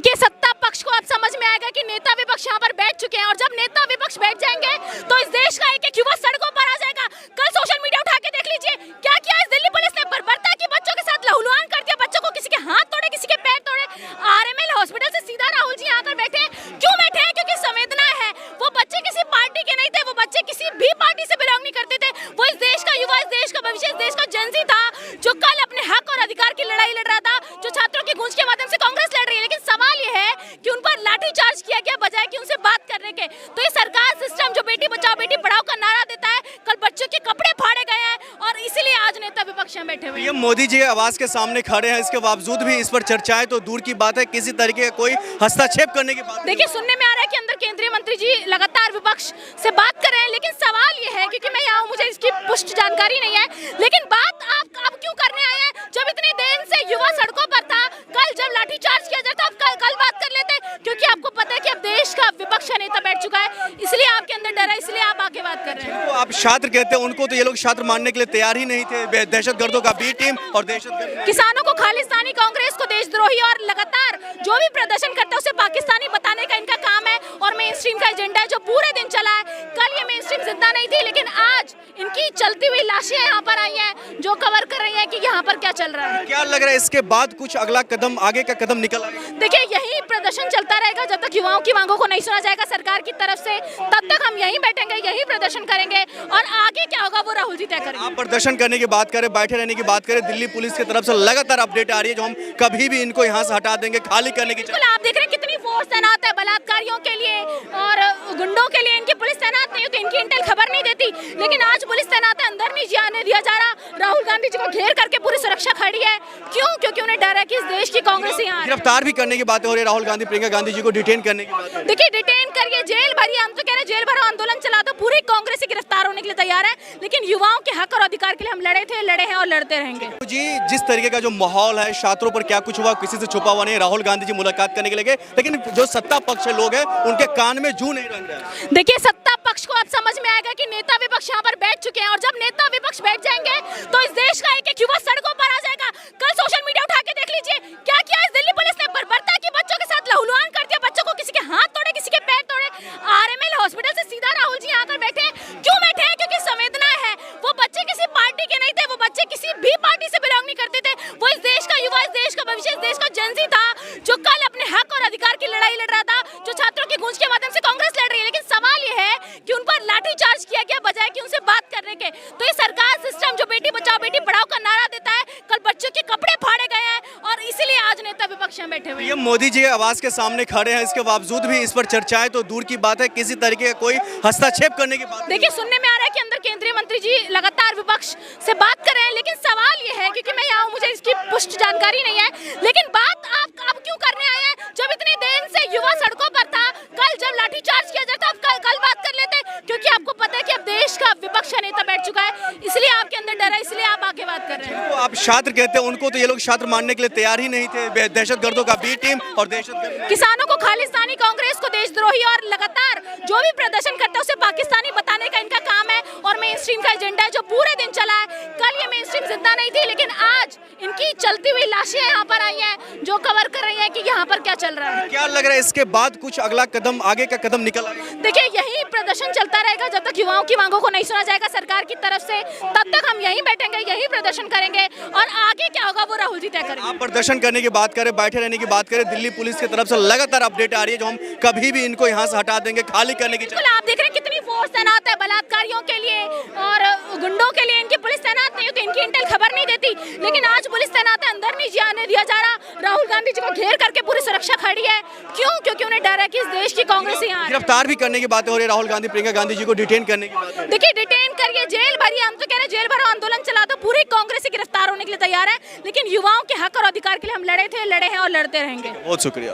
देखिए, सत्ता पक्ष को अब समझ में आएगा कि नेता विपक्ष यहाँ पर बैठ चुके हैं और जब नेता विपक्ष बैठ जाएंगे तो इस देश का एक एक युवा सड़कों पर आ जाएगा। कल सोशल मीडिया उठा के देख लीजिए क्या किया इस दिल्ली पुलिस ने। बर्बरता की बच्चों के साथ लहूलुहान कर दिया, बच्चों को किसी के हाथ तोड़े, किसी के पैर तोड़े। आरएमएल हॉस्पिटल से सीधा राहुल जी यहाँ आकर बैठे। क्यों बैठे हैं? क्योंकि संवेदना है। वो बच्चे किसी पार्टी के नहीं थे, वो बच्चे किसी भी पार्टी से बिलोंग नहीं करते थे। वो इस देश का युवा, इस देश का भविष्य, इस देश का जेनजी था जो कल अपने हक और अधिकार की लड़ाई लड़ रहा था, जो छात्रों की गूंज के माध्यम से कांग्रेस लड़ रही है। लेकिन सवाल ये है कि उन पर लाठीचार्ज किया गया बजाय कि उनसे बात करने के। तो ये सरकार सिस्टम जो बेटी बचाओ बेटी पढ़ाओ का नारा देता है, कल बच्चों के कपड़े फाड़े गए हैं और इसीलिए आज नेता विपक्ष में बैठे हुए हैं। मोदी जी आवाज के सामने खड़े हैं, इसके बावजूद भी इस पर चर्चाएं तो दूर की बात है, किसी तरीके का कोई हस्तक्षेप करने की बात। देखिए, सुनने में आ रहा है कि अंदर केंद्रीय मंत्री जी लगातार विपक्ष से बात कर रहे हैं, लेकिन सवाल ये है, क्योंकि मैं यहाँ हूँ, मुझे इसकी पुष्ट जानकारी नहीं है, लेकिन बात आप अब क्यों करने आए हैं? जब इतनी देर से युवा सड़कों पर था, कल जब लाठीचार्ज किया जाता कल बात कर लेते, क्योंकि आपको पता है कि अब देश का विपक्ष नेता बैठ चुका है, इसलिए आपके अंदर डर है, इसलिए आप आके बात कर रहे हैं। आप छात्र कहते हैं, उनको तो ये लोग छात्र मानने के लिए तैयार ही नहीं थे। दहशतगर्दों का बी टीम और दहशतगर्द किसानों को खालिस्तानी, कांग्रेस को देशद्रोही और लगातार जो भी प्रदर्शन करते हैं उसे पाकिस्तानी बताने का इनका काम है और मेन स्ट्रीम का एजेंडा है जो पूरे दिन चला है। कल ये मेन स्ट्रीम जिंदा नहीं थी, लेकिन आज इनकी चलती हुई लाशें यहाँ पर आई हैं जो कवर कर रही हैं कि यहाँ पर क्या चल रहा है। क्या लग रहा है इसके बाद कुछ अगला कदम, आगे का कदम निकल आएगा? देखिए, यही प्रदर्शन चलता रहेगा जब तक युवाओं की मांगों को नहीं सुना जाएगा सरकार की तरफ से, तब तक हम यहीं बैठेंगे, यही प्रदर्शन करेंगे और आगे क्या होगा वो राहुल जी तय करेंगे। आप प्रदर्शन करने की बात करें, बैठे रहने की बात करें, दिल्ली पुलिस की तरफ से लगातार अपडेट आ रही है जो हम कभी भी इनको यहाँ से हटा देंगे, खाली करने की। आप देख रहे हैं कितनी फोर्स तैनात है बलात्कारियों के लिए और गुंडों के लिए। इनकी पुलिस तैनात नहीं होती, इनकी इंटेल खबर नहीं देती, लेकिन आज पुलिस तैनात है, अंदर नहीं जाने दिया जा रहा। राहुल गांधी जी को घेर करके पूरी सुरक्षा खड़ी है। क्यों? क्योंकि उन्हें डर है कि इस देश की कांग्रेस यहाँ गिरफ्तार भी करने की बातें हो रही है। राहुल गांधी, प्रियंका गांधी जी को डिटेन करने की बात। देखिए, डिटेन करिए, जेल भरिए, हम तो कह रहे हैं जेल भरो, आंदोलन चला दो, पूरी कांग्रेस से गिरफ्तार होने के लिए तैयार है, लेकिन युवाओं के हक और अधिकार के लिए हम लड़े थे, लड़े हैं और लड़ते रहेंगे। जी, जिस तरीके का जो माहौल है, छात्रों पर क्या कुछ हुआ किसी से छुपा हुआ नहीं। राहुल गांधी जी मुलाकात करने के लिए, लेकिन जो सत्ता पक्ष लोग हैं उनके कान में जू नहीं रंग रहा है। देखिए, सत्ता पक्ष को अब समझ में आएगा कि नेता विपक्ष यहाँ पर बैठ चुके हैं और जब नेता विपक्ष बैठ जाएंगे तो इस देश का एक एक युवा सड़कों पर आ जाएगा। कल सोशल मीडिया उठा के देख लीजिए क्या किया इस दिल्ली पुलिस ने। बर्बरता की बच्चों के साथ लहूलुहान कर दिया, बच्चों को किसी के हाथ तोड़े, किसी के पैर तोड़े। आरएमएल हॉस्पिटल से सीधा राहुल जी यहाँ आकर बैठे। क्यों बैठे हैं? क्योंकि संवेदना है। वो बच्चे किसी पार्टी के नहीं थे, वो बच्चे किसी भी पार्टी से बिलोंग नहीं करते थे। वो इस देश का युवा, इस देश का भविष्य, इस देश का जेनजी था जो कल अपने हक और अधिकार की लड़ाई लड़ रहा था, जो छात्रों की गूंज के माध्यम से कांग्रेस लड़ रही है। लेकिन सवाल ये है कि उन पर लाठीचार्ज किया गया बजाय कि उनसे बात करने के। तो ये सरकार सिस्टम जो बेटी बचाओ बेटी पढ़ाओ का नारा देता है, कल बच्चों के कपड़े फाड़े गए हैं और इसीलिए आज नेता विपक्ष में बैठे हुए हैं। मोदी जी आवाज के सामने खड़े हैं, इसके बावजूद भी इस पर चर्चाएं तो दूर की बात है, किसी तरीके का कोई हस्तक्षेप करने की बात। देखिए, सुनने में आ रहा है कि अंदर केंद्रीय मंत्री जी लगातार विपक्ष से बात कर रहे हैं, लेकिन सवाल ये है, क्योंकि मैं यहाँ हूँ, मुझे इसकी पुष्ट जानकारी नहीं है, लेकिन बात आप अब क्यों करने आए हैं? जब इतनी देर से युवा सड़कों पर था, कल जब लाठीचार्ज किया जाता कल बात कर लेते, क्योंकि आपको पता है कि अब देश का विपक्ष नेता बैठ चुका है, इसलिए आपके अंदर डर है, इसलिए आप आके बात कर रहे हैं। आप छात्र कहते हैं, उनको तो ये लोग छात्र मानने के लिए तैयार ही नहीं थे। दहशतगर्दों का बी टीम और दहशतगर्द किसानों को खालिस्तानी, कांग्रेस को देशद्रोही और लगातार जो भी प्रदर्शन करते हैं उसे पाकिस्तानी बताने का इनका काम है और मेन स्ट्रीम का एजेंडा है जो पूरे दिन चला है। कल ये मेन स्ट्रीम जिंदा नहीं थी, लेकिन आज इनकी चलती हुई लाशें यहाँ पर आई हैं जो कवर कर रही हैं कि यहाँ पर क्या चल रहा है। क्या लग रहा है इसके बाद कुछ अगला कदम, आगे का कदम निकल आएगा? देखिए, यही प्रदर्शन चलता रहेगा जब तक युवाओं की मांगों को नहीं सुना जाएगा सरकार की तरफ से, तब तक हम यहीं बैठेंगे, यही प्रदर्शन करेंगे और आगे क्या होगा वो राहुल जी तय करेंगे। आप प्रदर्शन करने की बात करें, बैठे रहने की बात करें, दिल्ली पुलिस की तरफ से लगातार अपडेट आ रही है जो हम कभी भी इनको यहाँ से हटा देंगे, खाली करने की। आप देख रहे हैं कितनी फोर्स तैनात है बलात्कारियों के लिए और गुंडों के लिए। इनकी पुलिस तैनात नहीं होती, इनकी इंटेल खबर नहीं देती, लेकिन आज पुलिस तैनात है, अंदर नहीं जाने दिया जा रहा। राहुल गांधी जी को घेर करके पूरी सुरक्षा खड़ी है। क्यों? क्योंकि उन्हें डर है कि इस देश की कांग्रेस यहाँ गिरफ्तार भी करने की बातें हो रही है। राहुल गांधी, प्रियंका गांधी जी को डिटेन करने की बात। देखिए, डिटेन करिए, जेल भरिए, हम तो कह रहे हैं जेल भरो, आंदोलन चला दो, पूरी कांग्रेस से गिरफ्तार होने के लिए तैयार है, लेकिन युवाओं के हक और अधिकार के लिए हम लड़े थे, लड़े हैं और लड़ते रहेंगे। बहुत शुक्रिया।